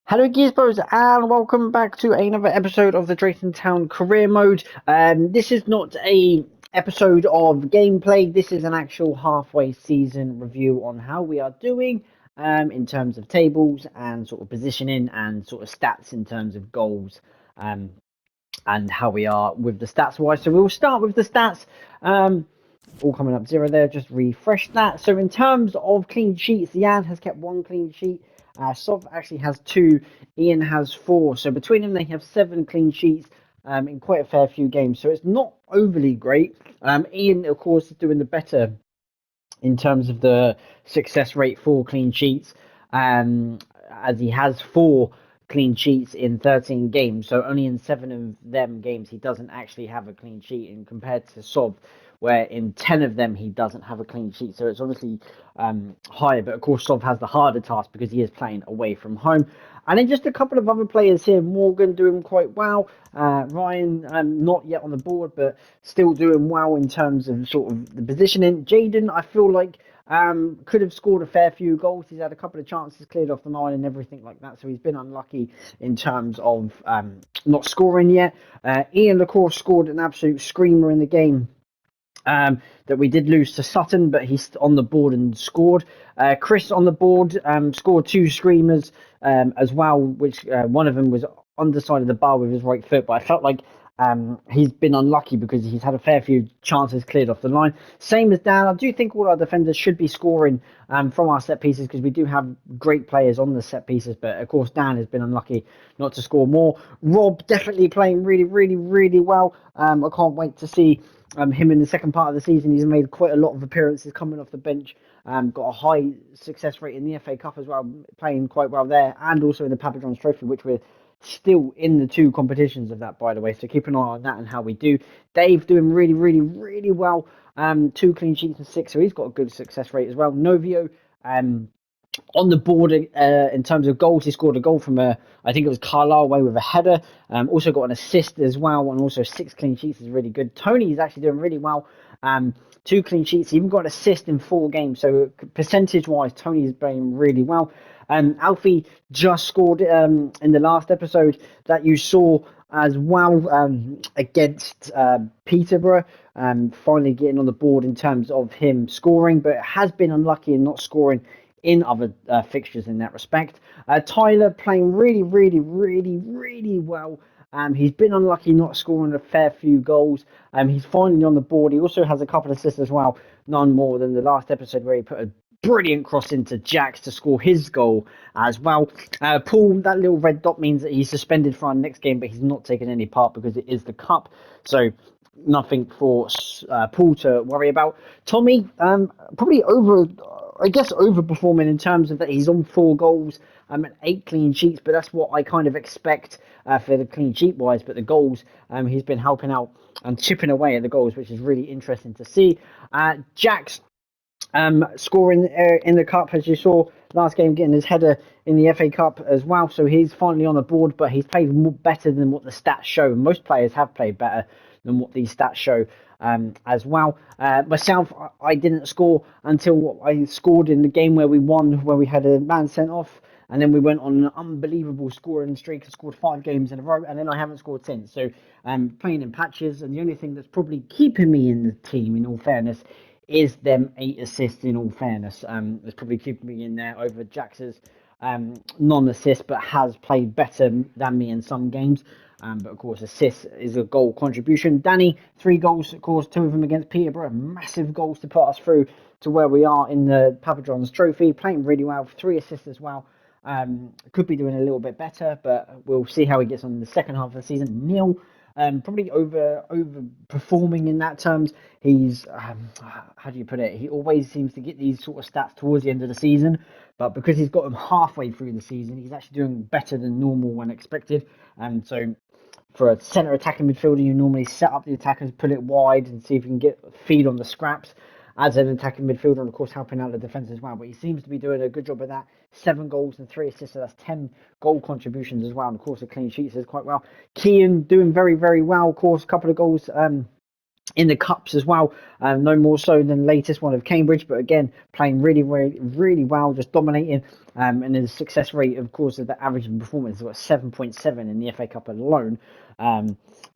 Hello, Geezbros, and welcome back to another episode of the Drayton Town Career Mode. This is not a episode of gameplay. This is an actual halfway season review on how we are doing in terms of tables and sort of positioning and sort of stats in terms of goals and how we are with the stats wise. So we'll start with the stats. All coming up zero there. Just refresh that. So in terms of clean sheets, Jan has kept one clean sheet. Sov actually has two. Ian has four. So between them, they have seven clean sheets in quite a fair few games. So it's not overly great. Ian, of course, is doing the better in terms of the success rate for clean sheets, as he has four clean sheets in 13 games. So only in seven of them games he doesn't actually have a clean sheet, and compared to Sob, where in 10 of them he doesn't have a clean sheet. So it's obviously higher, but of course Sob has the harder task because he is playing away from home. And then just a couple of other players here. Morgan doing quite well. Ryan not yet on the board, but still doing well in terms of sort of the positioning. Jaden, I feel like could have scored a fair few goals. He's had a couple of chances cleared off the line and everything like that. So he's been unlucky in terms of not scoring yet. Ian, of course, scored an absolute screamer in the game that we did lose to Sutton, but he's on the board and scored. Chris on the board scored two screamers as well, which one of them was on the side of the bar with his right foot, but I felt like he's been unlucky because he's had a fair few chances cleared off the line. Same as Dan. I do think all our defenders should be scoring from our set pieces because we do have great players on the set pieces, but of course Dan has been unlucky not to score more. Rob definitely playing really, really, really well. I can't wait to see him in the second part of the season. He's made quite a lot of appearances coming off the bench. Got a high success rate in the FA Cup as well, playing quite well there, and also in the Papa John's Trophy, which we're still in the two competitions of that, by the way. So keep an eye on that and how we do. Dave doing really, really, really well. Two clean sheets and six, so he's got a good success rate as well. Novio, on the board in terms of goals, he scored a goal from I think it was Carlisle away with a header. Also got an assist as well, and also six clean sheets is really good. Tony is actually doing really well. Two clean sheets, he even got an assist in 4 games. So percentage wise, Tony is playing really well. Alfie just scored in the last episode that you saw as well against Peterborough, finally getting on the board in terms of him scoring, but has been unlucky in not scoring in other fixtures in that respect. Tyler playing really, really, really, really well. He's been unlucky not scoring a fair few goals. He's finally on the board. He also has a couple of assists as well, none more than the last episode where he put a brilliant cross into Jax to score his goal as well. Paul, that little red dot means that he's suspended for our next game, but he's not taking any part because it is the cup. So nothing for Paul to worry about. Tommy, probably overperforming in terms of that he's on 4 goals and 8 clean sheets, but that's what I kind of expect for the clean sheet wise. But the goals, he's been helping out and chipping away at the goals, which is really interesting to see. Jax scoring in the cup, as you saw last game, getting his header in the FA Cup as well. So he's finally on the board, but he's played better than what the stats show. Most players have played better than what these stats show as well. Myself, I didn't score until I scored in the game where we won, where we had a man sent off. And then we went on an unbelievable scoring streak and scored 5 games in a row. And then I haven't scored since. So playing in patches. And the only thing that's probably keeping me in the team, in all fairness, is them 8 assists, in all fairness. It's probably keeping me in there over Jax's non-assist, but has played better than me in some games. But of course, assist is a goal contribution. Danny, 3 goals, of course, 2 of them against Peterborough. Massive goals to put us through to where we are in the Papa John's Trophy. Playing really well, 3 assists as well. Could be doing a little bit better, but we'll see how he gets on in the second half of the season. Neil, probably overperforming in that terms. He's how do you put it? He always seems to get these sort of stats towards the end of the season, but because he's got them halfway through the season, he's actually doing better than normal when expected. And so for a centre attacking midfielder, you normally set up the attackers, pull it wide, and see if you can get feed on the scraps as an attacking midfielder, and of course helping out the defence as well. But he seems to be doing a good job of that. 7 goals and 3 assists, so that's 10 goal contributions as well. And of course, the clean sheets is quite well. Kean doing very, very well. Of course, a couple of goals in the cups as well. No more so than the latest one of Cambridge, but again, playing really, really, really well, just dominating. And the success rate, of course, of the average performance was 7.7 in the FA Cup alone.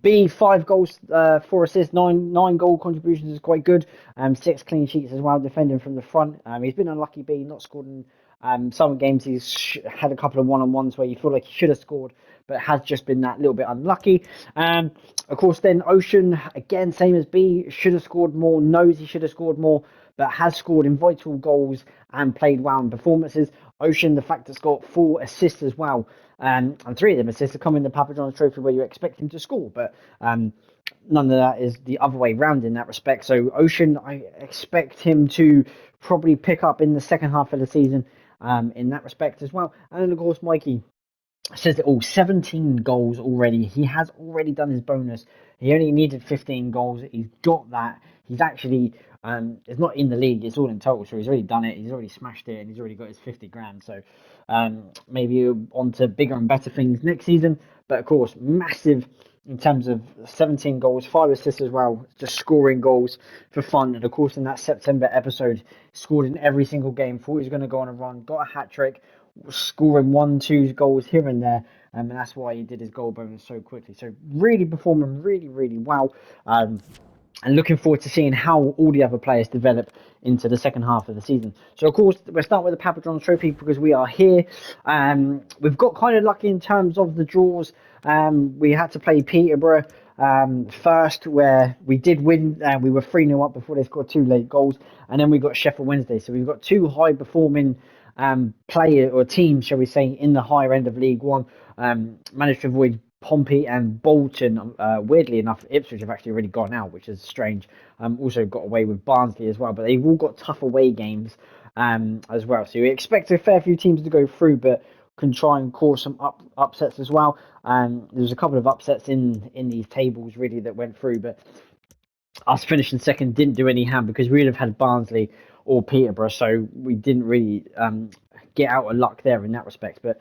B, 5 goals, 4 assists, nine goal contributions is quite good. 6 clean sheets as well, defending from the front. He's been unlucky, B, not scored in some games. He's had a couple of one-on-ones where you feel like he should have scored, but has just been that little bit unlucky. Of course, then Ocean, again, same as B, should have scored more, knows he should have scored more, but has scored in vital goals and played well in performances. Ocean, the fact it's got 4 assists as well, and 3 of them assists have come in the Papa John's Trophy where you expect him to score, but none of that is the other way round in that respect. So Ocean, I expect him to probably pick up in the second half of the season in that respect as well. And then, of course, Mikey says it all. 17 goals already. He has already done his bonus. He only needed 15 goals. He's got that. He's actually it's not in the league, it's all in total, so he's already done it, he's already smashed it, and he's already got his 50 grand. So maybe on to bigger and better things next season. But of course, massive in terms of 17 goals, 5 assists as well, just scoring goals for fun. And of course, in that September episode, scored in every single game, thought he was going to go on a run, got a hat trick, scoring 1-2 goals here and there, and that's why he did his goal bonus so quickly. So really performing really, really well. And looking forward to seeing how all the other players develop into the second half of the season. So, of course, we'll start with the Papa John's Trophy because we are here. We've got kind of lucky in terms of the draws. We had to play Peterborough first, where we did win. We were 3-0 up before they scored 2 late goals. And then we got Sheffield Wednesday. So we've got 2 high-performing player or teams, shall we say, in the higher end of League One. Managed to avoid Pompey and Bolton. Weirdly enough, Ipswich have actually already gone out, which is strange. Also got away with Barnsley as well, but they've all got tough away games as well. So you expect a fair few teams to go through, but can try and cause some upsets as well. There's a couple of upsets in these tables really that went through, but us finishing second didn't do any harm because we would have had Barnsley or Peterborough, so we didn't really get out of luck there in that respect. But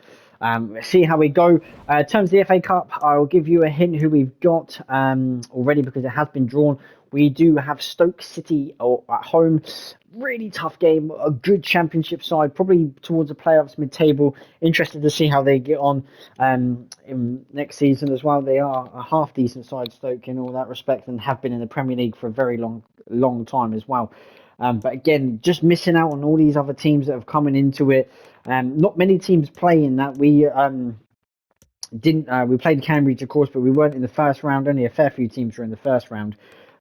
see how we go. In terms of the FA Cup, I'll give you a hint who we've got already because it has been drawn. We do have Stoke City at home. Really tough game. A good championship side, probably towards the playoffs, mid-table. Interested to see how they get on in next season as well. They are a half decent side, Stoke, in all that respect, and have been in the Premier League for a very long time as well. But again, just missing out on all these other teams that have coming into it. Not many teams playing that. We didn't. We played Cambridge, of course, but we weren't in the first round. Only a fair few teams were in the first round.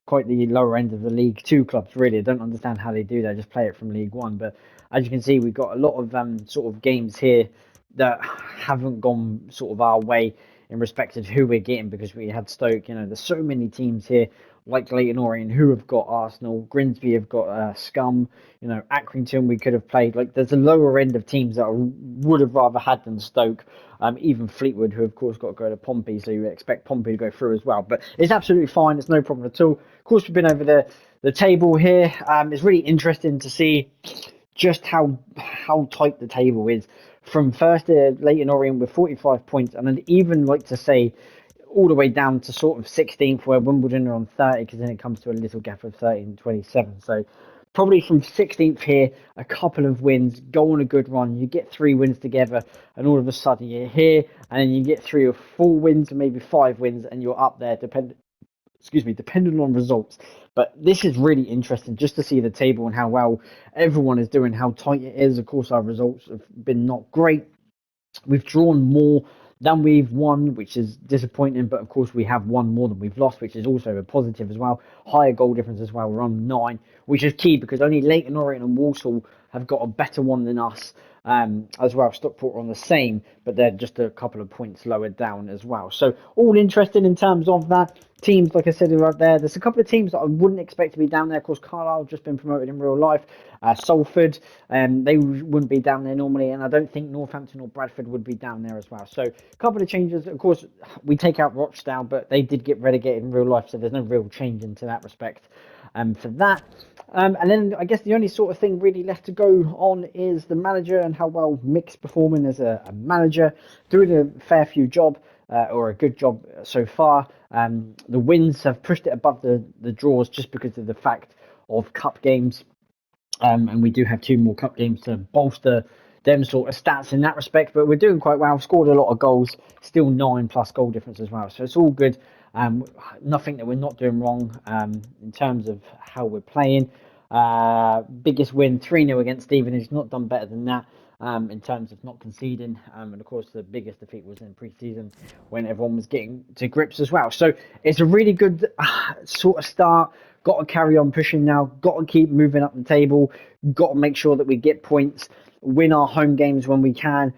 Quite the lower end of the League Two clubs, really. I don't understand how they do that. Just play it from League One. But as you can see, we've got a lot of sort of games here that haven't gone sort of our way in respect of who we're getting because we had Stoke. You know, there's so many teams here like Leyton Orient who have got Arsenal, Grimsby have got Scum, you know, Accrington we could have played. Like there's a lower end of teams that I would have rather had than Stoke. Even Fleetwood, who of course got to go to Pompey, so you expect Pompey to go through as well. But it's absolutely fine. It's no problem at all. Of course, we've been over the table here. It's really interesting to see just how tight the table is. From first to Leyton Orient with 45 points, and I'd even like to say all the way down to sort of 16th, where Wimbledon are on 30, because then it comes to a little gap of 30 and 27. So probably from 16th here, a couple of wins, go on a good run. You get 3 wins together, and all of a sudden you're here, and then you get 3 or 4 wins, or maybe 5 wins, and you're up there, depending on results. But this is really interesting just to see the table and how well everyone is doing, how tight it is. Of course, our results have been not great. We've drawn more than we've won, which is disappointing, but of course we have won more than we've lost, which is also a positive as well. Higher goal difference as well. We're on 9, which is key because only Leyton Orient and Walsall have got a better one than us as well. Stockport are on the same, but they're just a couple of points lower down as well. So all interesting in terms of that. Teams, like I said, are up there. There's a couple of teams that I wouldn't expect to be down there. Of course, Carlisle just been promoted in real life. Salford, they wouldn't be down there normally, and I don't think Northampton or Bradford would be down there as well. So a couple of changes. Of course, we take out Rochdale, but they did get relegated in real life, so there's no real change into that respect for that. And then I guess the only sort of thing really left to go on is the manager and how well Mick's performing as a manager, doing a fair few job. or a good job so far. The wins have pushed it above the draws just because of the fact of cup games. And we do have 2 more cup games to bolster them sort of stats in that respect. But we're doing quite well. Scored a lot of goals, still 9+ goal difference as well. So it's all good. Nothing that we're not doing wrong in terms of how we're playing. Biggest win 3-0 against Stevenage. Not done better than that. In terms of not conceding, and of course the biggest defeat was in pre-season when everyone was getting to grips as well. So it's a really good sort of start. Got to carry on pushing now. Got to keep moving up the table. Got to make sure that we get points, win our home games when we can,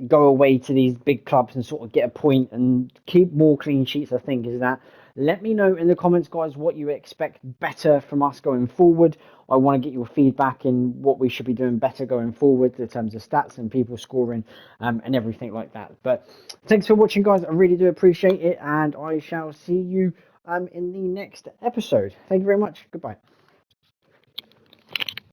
go away to these big clubs and sort of get a point and keep more clean sheets. I think is that. Let me know in the comments, guys, what you expect better from us going forward. I want to get your feedback in what we should be doing better going forward in terms of stats and people scoring and everything like that. But thanks for watching, guys. I really do appreciate it, and I shall see you in the next episode. Thank you very much. Goodbye.